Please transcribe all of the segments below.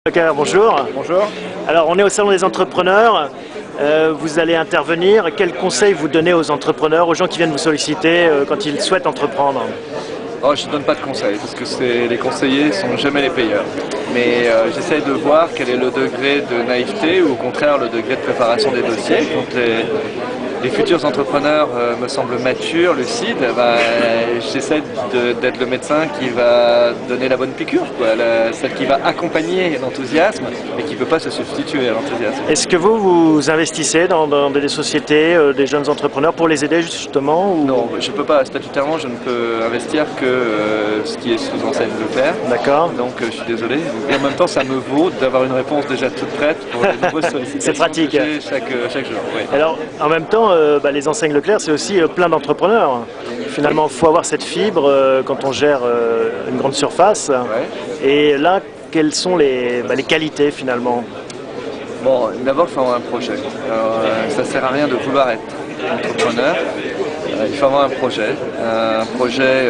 Leclerc, bonjour. Bonjour. Alors on est au Salon des entrepreneurs, vous allez intervenir. Quels conseils vous donnez aux entrepreneurs, aux gens qui viennent vous solliciter quand ils souhaitent entreprendre? Oh, je ne donne pas de conseils parce que les conseillers ne sont jamais les payeurs. Mais j'essaye de voir quel est le degré de naïveté ou au contraire le degré de préparation des dossiers. Quand les futurs entrepreneurs me semblent matures, lucides, j'essaie d'être le médecin qui va donner la bonne piqûre, celle qui va accompagner l'enthousiasme et qui ne peut pas se substituer à l'enthousiasme. Est-ce que vous investissez dans des sociétés, des jeunes entrepreneurs pour les aider justement ou... Non, je ne peux pas, statutairement je ne peux investir que ce qui est sous enseigne Leclerc. D'accord. Donc je suis désolé. Et en même temps ça me vaut d'avoir une réponse déjà toute prête pour les nombreuses sollicitations. C'est pratique. Que j'ai chaque jour. Oui. Alors en même temps, les enseignes Leclerc c'est aussi plein d'entrepreneurs. Finalement il faut avoir cette fibre quand on gère une grande surface. Ouais. Et là, quelles sont les qualités finalement? Bon, d'abord il faut avoir un projet. Ça ne sert à rien de vouloir être entrepreneur. Il faut avoir un projet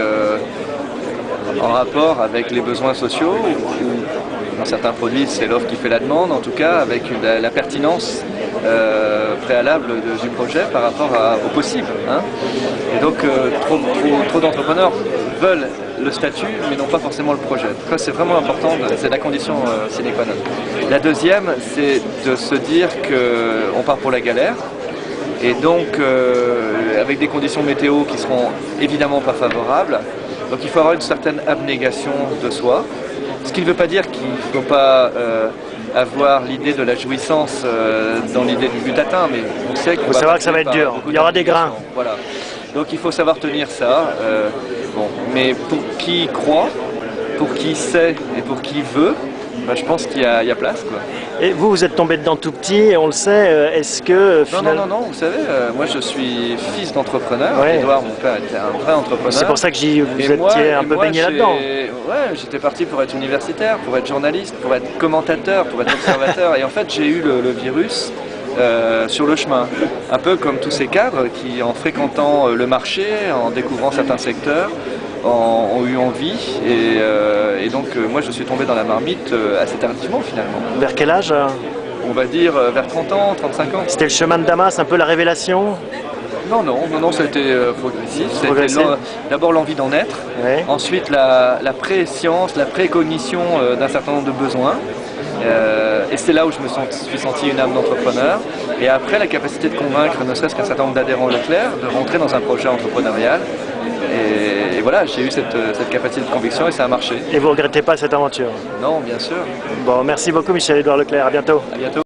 en rapport avec les besoins sociaux, ou dans certains produits c'est l'offre qui fait la demande, en tout cas avec la pertinence préalable du projet par rapport au possible. Hein. Et donc trop d'entrepreneurs veulent le statut mais non pas forcément le projet. Ça c'est vraiment important, c'est la condition sine qua non. La deuxième c'est de se dire qu'on part pour la galère. Et donc, avec des conditions météo qui seront évidemment pas favorables, donc il faut avoir une certaine abnégation de soi. Ce qui ne veut pas dire qu'il ne faut pas avoir l'idée de la jouissance dans l'idée du but atteint, mais on sait qu'il faut savoir que ça va être dur, il y aura des grains. Voilà. Donc il faut savoir tenir ça. Mais pour qui croit, pour qui sait et pour qui veut, je pense qu'il y a place, quoi. Et vous êtes tombé dedans tout petit, et on le sait, est-ce que... Non, vous savez, moi je suis fils d'entrepreneur, Ouais. Édouard, mon père, était un vrai entrepreneur. C'est pour ça que vous étiez un peu baigné là-dedans. Ouais, j'étais parti pour être universitaire, pour être journaliste, pour être commentateur, pour être observateur, et en fait j'ai eu le virus sur le chemin. Un peu comme tous ces cadres qui, en fréquentant le marché, en découvrant certains secteurs, ont eu envie et donc moi je suis tombé dans la marmite assez tardivement finalement. Vers quel âge? On va dire vers 30 ans, 35 ans. C'était le chemin de Damas, un peu la révélation? Non, ça a été progressif. C'était d'abord l'envie d'en être, Ouais. ensuite la pré-science, la pré-cognition d'un certain nombre de besoins. Et c'est là où je me suis senti une âme d'entrepreneur. Et après, la capacité de convaincre ne serait-ce qu'un certain nombre d'adhérents Leclerc de rentrer dans un projet entrepreneurial. Et voilà, j'ai eu cette capacité de conviction et ça a marché. Et vous ne regrettez pas cette aventure? Non, bien sûr. Bon, merci beaucoup Michel-Édouard Leclerc, à bientôt. À bientôt.